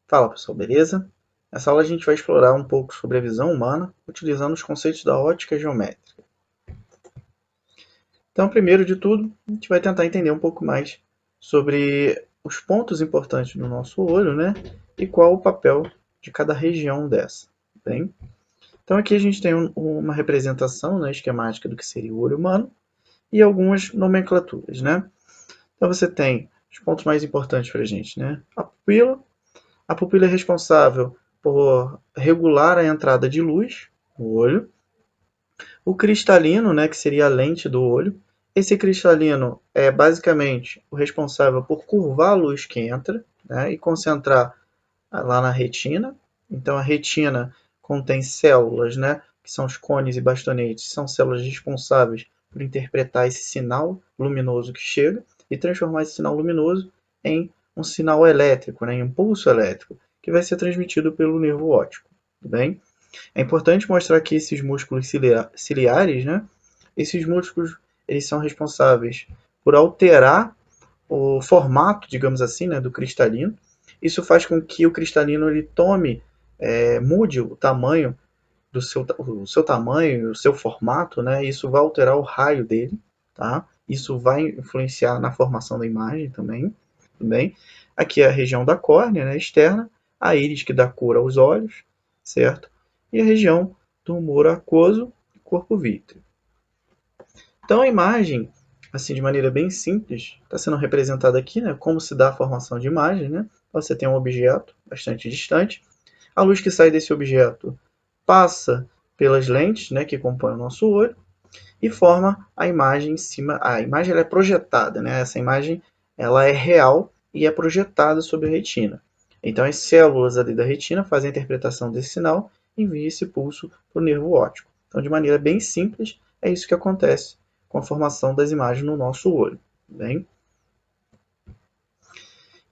Fala pessoal, beleza? Nessa aula a gente vai explorar um pouco sobre a visão humana, utilizando os conceitos da ótica geométrica. Então, primeiro de tudo, a gente vai tentar entender um pouco mais sobre os pontos importantes do nosso olho, né? E qual o papel de cada região dessa, bem? Então aqui a gente tem uma representação, né, esquemática do que seria o olho humano e algumas nomenclaturas, né? Então você tem os pontos mais importantes para a gente, né? A pupila é responsável por regular a entrada de luz no olho. O cristalino, né, que seria a lente do olho. Esse cristalino é basicamente o responsável por curvar a luz que entra, né, e concentrar lá na retina. Então a retina contém células, né, que são os cones e bastonetes, são células responsáveis por interpretar esse sinal luminoso que chega e transformar esse sinal luminoso em um sinal elétrico, né, em um pulso elétrico, que vai ser transmitido pelo nervo óptico. Tudo bem? É importante mostrar que esses músculos ciliares, né, esses músculos eles são responsáveis por alterar o formato, digamos assim, né, do cristalino. Isso faz com que o cristalino ele tome, mude o seu tamanho, o seu formato, né? Isso vai alterar o raio dele, tá? Isso vai influenciar na formação da imagem também. Aqui é a região da córnea, né, externa, a íris que dá cor aos olhos, certo? E a região do humor aquoso e corpo vítreo. Então a imagem, assim de maneira bem simples, está sendo representada aqui, né? Como se dá a formação de imagem, né? Você tem um objeto bastante distante, a luz que sai desse objeto passa pelas lentes, né, que compõem o nosso olho e forma a imagem em cima. A imagem ela é projetada, né? Essa imagem ela é real e é projetada sobre a retina. Então as células ali da retina fazem a interpretação desse sinal e enviam esse pulso para o nervo óptico. Então, de maneira bem simples, é isso que acontece com a formação das imagens no nosso olho. Bem?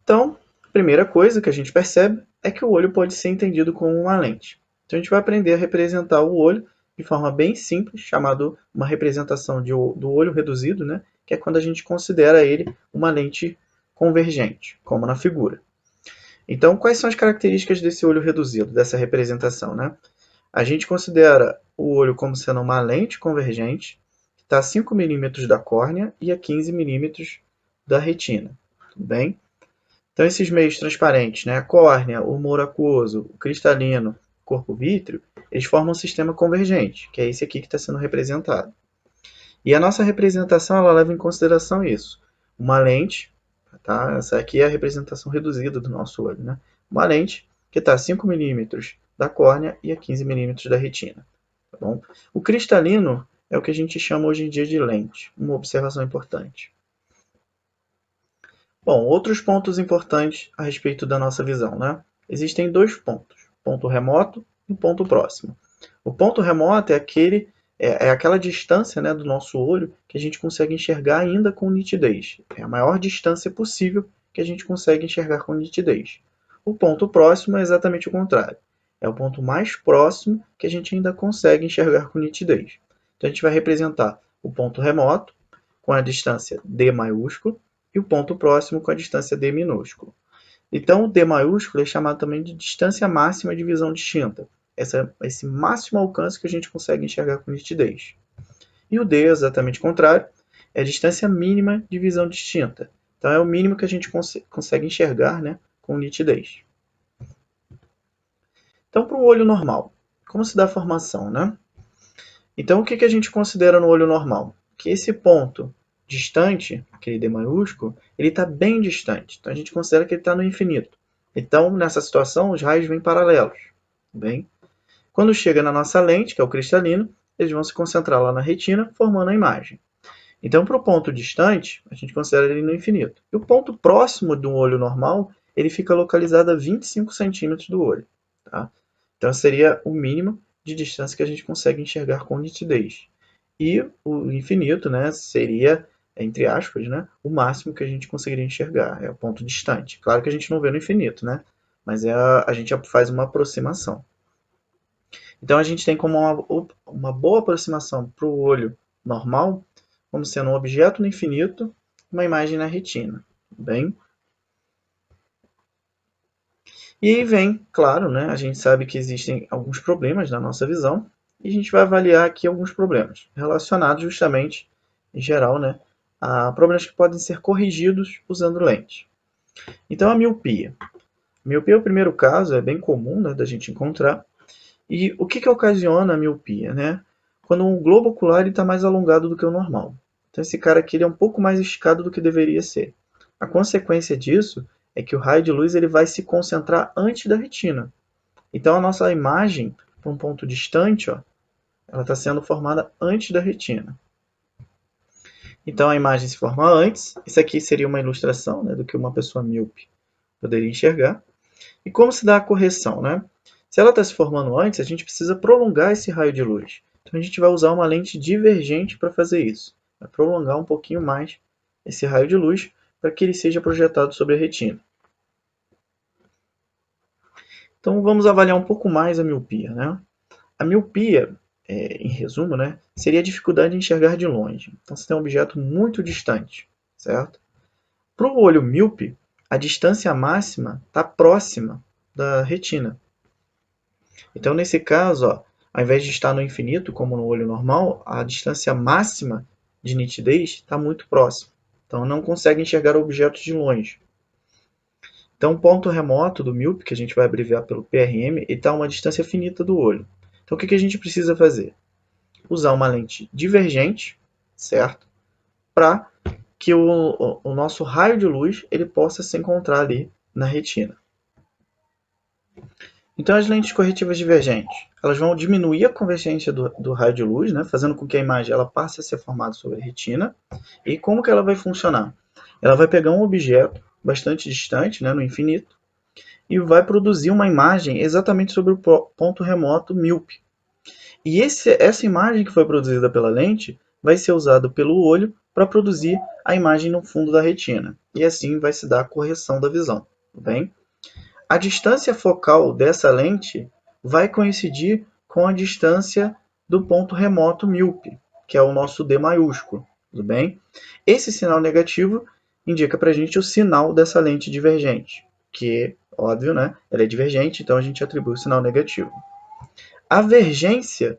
Então, a primeira coisa que a gente percebe é que o olho pode ser entendido como uma lente. Então, a gente vai aprender a representar o olho de forma bem simples, chamado uma representação do olho reduzido, né? Que é quando a gente considera ele uma lente convergente, como na figura. Então, quais são as características desse olho reduzido, dessa representação, né? A gente considera o olho como sendo uma lente convergente, que está a 5 milímetros da córnea e a 15 milímetros da retina. Tudo bem? Então, esses meios transparentes, né, a córnea, o humor aquoso, o cristalino, o corpo vítreo, eles formam um sistema convergente, que é esse aqui que está sendo representado. E a nossa representação ela leva em consideração isso. Uma lente, tá? Essa aqui é a representação reduzida do nosso olho, né? Uma lente que está a 5 milímetros da córnea e a 15 milímetros da retina. Tá bom? O cristalino é o que a gente chama hoje em dia de lente, uma observação importante. Bom, outros pontos importantes a respeito da nossa visão, né? Existem dois pontos, ponto remoto e ponto próximo. O ponto remoto é aquela distância, né, do nosso olho que a gente consegue enxergar ainda com nitidez. É a maior distância possível que a gente consegue enxergar com nitidez. O ponto próximo é exatamente o contrário. É o ponto mais próximo que a gente ainda consegue enxergar com nitidez. Então a gente vai representar o ponto remoto com a distância d maiúsculo e o ponto próximo com a distância d minúsculo. Então, o d maiúsculo é chamado também de distância máxima de visão distinta. Esse máximo alcance que a gente consegue enxergar com nitidez. E o d, exatamente o contrário, é a distância mínima de visão distinta. Então, é o mínimo que a gente consegue enxergar, né, com nitidez. Então, para o olho normal, como se dá a formação, né? Então, o que a gente considera no olho normal? Que esse ponto distante, aquele D maiúsculo, ele está bem distante. Então, a gente considera que ele está no infinito. Então, nessa situação, os raios vêm paralelos. Bem? Quando chega na nossa lente, que é o cristalino, eles vão se concentrar lá na retina, formando a imagem. Então, para o ponto distante, a gente considera ele no infinito. E o ponto próximo do olho normal, ele fica localizado a 25 centímetros do olho. Tá? Então, seria o mínimo de distância que a gente consegue enxergar com nitidez. E o infinito, né, seria, entre aspas, né, o máximo que a gente conseguiria enxergar, é o ponto distante. Claro que a gente não vê no infinito, né, mas a gente faz uma aproximação. Então, a gente tem como uma boa aproximação para o olho normal, como sendo um objeto no infinito, uma imagem na retina. Bem? E aí vem, claro, né, a gente sabe que existem alguns problemas na nossa visão, e a gente vai avaliar aqui alguns problemas relacionados justamente, em geral, né, a problemas que podem ser corrigidos usando lente. Então a miopia. Miopia é o primeiro caso, é bem comum, né, da gente encontrar. E o que ocasiona a miopia, né? Quando o globo ocular está mais alongado do que o normal. Então esse cara aqui ele é um pouco mais esticado do que deveria ser. A consequência disso é que o raio de luz ele vai se concentrar antes da retina. Então a nossa imagem, para um ponto distante, ó, ela está sendo formada antes da retina. Então a imagem se forma antes. Isso aqui seria uma ilustração, né, do que uma pessoa míope poderia enxergar. E como se dá a correção, né? Se ela está se formando antes, a gente precisa prolongar esse raio de luz. Então a gente vai usar uma lente divergente para fazer isso. Vai prolongar um pouquinho mais esse raio de luz para que ele seja projetado sobre a retina. Então vamos avaliar um pouco mais a miopia, né? A miopia, em resumo, né, seria a dificuldade de enxergar de longe. Então você tem um objeto muito distante, certo? Para o olho míope, a distância máxima está próxima da retina. Então, nesse caso, ó, ao invés de estar no infinito, como no olho normal, a distância máxima de nitidez está muito próxima. Então, não consegue enxergar objetos de longe. Então, o ponto remoto do míope, que a gente vai abreviar pelo PRM, está a uma distância finita do olho. Então, o que a gente precisa fazer? Usar uma lente divergente, certo? Para que o nosso raio de luz ele possa se encontrar ali na retina. Então, as lentes corretivas divergentes, elas vão diminuir a convergência do raio de luz, né, fazendo com que a imagem ela passe a ser formada sobre a retina. E como que ela vai funcionar? Ela vai pegar um objeto bastante distante, né, no infinito, e vai produzir uma imagem exatamente sobre o ponto remoto míope. E essa imagem que foi produzida pela lente vai ser usada pelo olho para produzir a imagem no fundo da retina. E assim vai se dar a correção da visão. Tudo bem? A distância focal dessa lente vai coincidir com a distância do ponto remoto míope, que é o nosso D maiúsculo, tudo bem? Esse sinal negativo indica para a gente o sinal dessa lente divergente, que, óbvio, né? Ela é divergente, então a gente atribui o sinal negativo. A vergência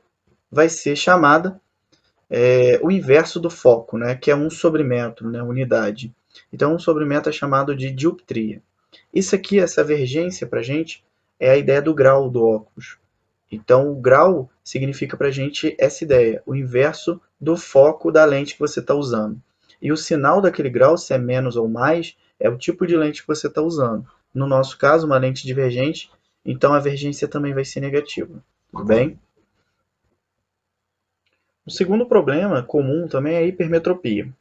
vai ser chamada o inverso do foco, né? Que é 1 sobre metro, né? Unidade. Então, 1 sobre metro é chamado de dioptria. Isso aqui, essa vergência para a gente, é a ideia do grau do óculos. Então, o grau significa para a gente essa ideia, o inverso do foco da lente que você está usando. E o sinal daquele grau, se é menos ou mais, é o tipo de lente que você está usando. No nosso caso, uma lente divergente, então a vergência também vai ser negativa. Tudo bem? O segundo problema comum também é a hipermetropia.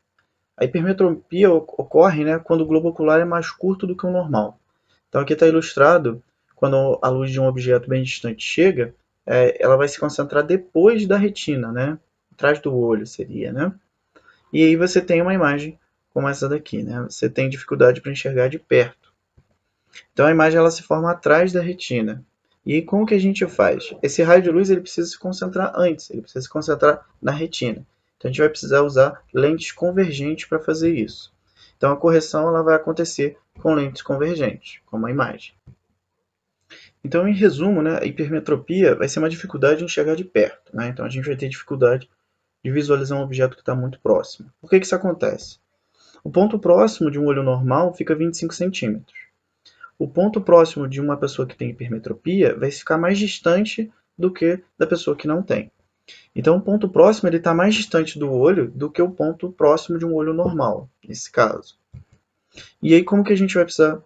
A hipermetropia ocorre, né, quando o globo ocular é mais curto do que o normal. Então aqui está ilustrado, quando a luz de um objeto bem distante chega, ela vai se concentrar depois da retina, né? Atrás do olho seria, né? E aí você tem uma imagem como essa daqui, né? Você tem dificuldade para enxergar de perto. Então a imagem ela se forma atrás da retina. E aí, como que a gente faz? Esse raio de luz ele precisa se concentrar antes, ele precisa se concentrar na retina. Então a gente vai precisar usar lentes convergentes para fazer isso. Então a correção ela vai acontecer com lentes convergentes, como a imagem. Então, em resumo, né, a hipermetropia vai ser uma dificuldade de enxergar de perto. Né? Então a gente vai ter dificuldade de visualizar um objeto que está muito próximo. Por que isso acontece? O ponto próximo de um olho normal fica 25 centímetros. O ponto próximo de uma pessoa que tem hipermetropia vai ficar mais distante do que da pessoa que não tem. Então, o ponto próximo está mais distante do olho do que o ponto próximo de um olho normal, nesse caso. E aí, como que a gente vai precisar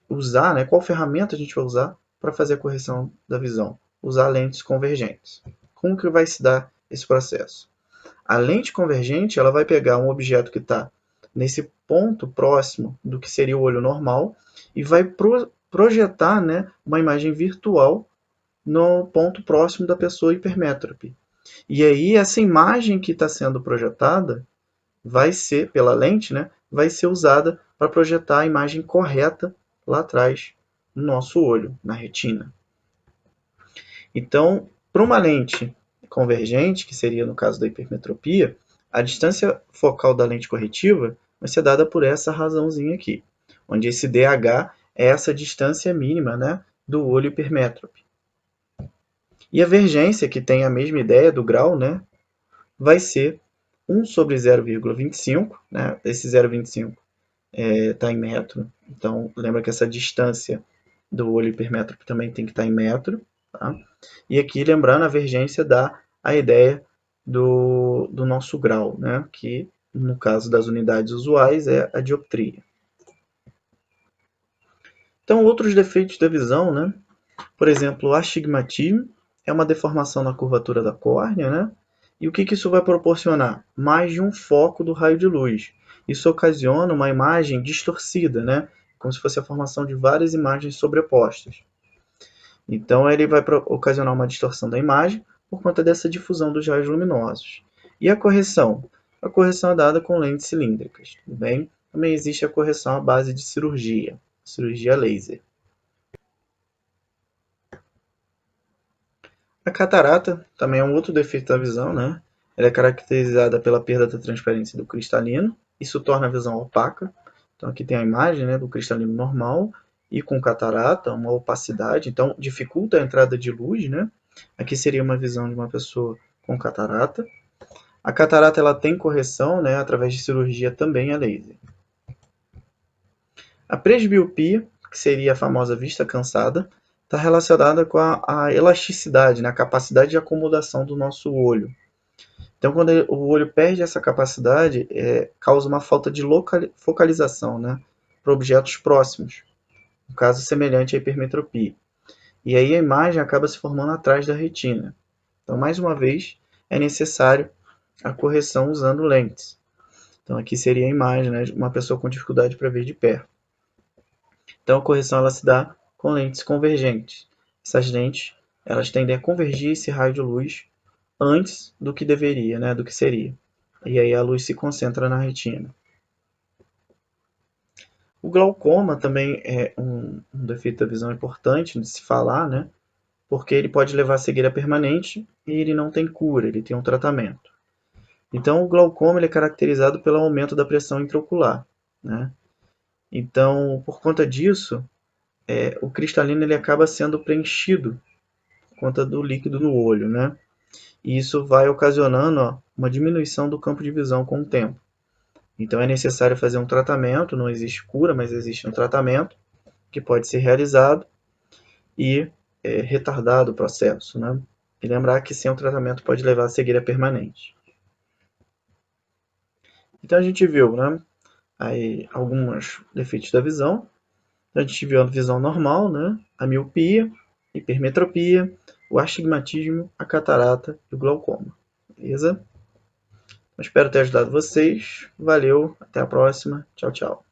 usar, né? Qual ferramenta a gente vai usar para fazer a correção da visão? Usar lentes convergentes. Como que vai se dar esse processo? A lente convergente ela vai pegar um objeto que está nesse ponto próximo do que seria o olho normal e vai projetar, né, uma imagem virtual no ponto próximo da pessoa hipermétrope. E aí essa imagem que está sendo projetada vai ser, pela lente, né, vai ser usada para projetar a imagem correta lá atrás no nosso olho, na retina. Então, para uma lente convergente, que seria no caso da hipermetropia, a distância focal da lente corretiva vai ser dada por essa razãozinha aqui, onde esse DH é essa distância mínima, né, do olho hipermétrope. E a vergência, que tem a mesma ideia do grau, né, vai ser 1 sobre 0,25, né? Esse 0,25 está em metro, então lembra que essa distância do olho hipermétrope também tem que estar em metro. Tá? E aqui, lembrando, a vergência dá a ideia do nosso grau, né? Que no caso das unidades usuais é a dioptria. Então, outros defeitos da visão, né? Por exemplo, o astigmatismo é uma deformação na curvatura da córnea, né? E o que isso vai proporcionar? Mais de um foco do raio de luz. Isso ocasiona uma imagem distorcida, né? Como se fosse a formação de várias imagens sobrepostas. Então, ele vai ocasionar uma distorção da imagem por conta dessa difusão dos raios luminosos. E a correção? A correção é dada com lentes cilíndricas, tudo bem? Também existe a correção à base de cirurgia laser. A catarata também é um outro defeito da visão, né? Ela é caracterizada pela perda da transparência do cristalino. Isso torna a visão opaca. Então aqui tem a imagem, né, do cristalino normal e com catarata, uma opacidade. Então dificulta a entrada de luz, né? Aqui seria uma visão de uma pessoa com catarata. A catarata ela tem correção, né, através de cirurgia também a laser. A presbiopia, que seria a famosa vista cansada, está relacionada com a elasticidade, né, a capacidade de acomodação do nosso olho. Então, quando o olho perde essa capacidade, causa uma falta de focalização, né, para objetos próximos, no caso semelhante à hipermetropia. E aí a imagem acaba se formando atrás da retina. Então, mais uma vez, é necessário a correção usando lentes. Então, aqui seria a imagem, né, de uma pessoa com dificuldade para ver de perto. Então, a correção ela se dá com lentes convergentes. Essas lentes elas tendem a convergir esse raio de luz antes do que deveria, né, do que seria. E aí a luz se concentra na retina. O glaucoma também é um defeito da visão importante de se falar, né, porque ele pode levar a cegueira permanente e ele não tem cura, ele tem um tratamento. Então, o glaucoma ele é caracterizado pelo aumento da pressão intraocular, né? Então, por conta disso, o cristalino ele acaba sendo preenchido por conta do líquido no olho, né? E isso vai ocasionando uma diminuição do campo de visão com o tempo. Então é necessário fazer um tratamento, não existe cura, mas existe um tratamento que pode ser realizado e retardado o processo, né? E lembrar que sem o tratamento pode levar a cegueira permanente. Então a gente viu, né, aí alguns defeitos da visão. A gente viu a visão normal, né, a miopia, hipermetropia, o astigmatismo, a catarata e o glaucoma. Beleza? Eu espero ter ajudado vocês. Valeu, até a próxima. Tchau, tchau.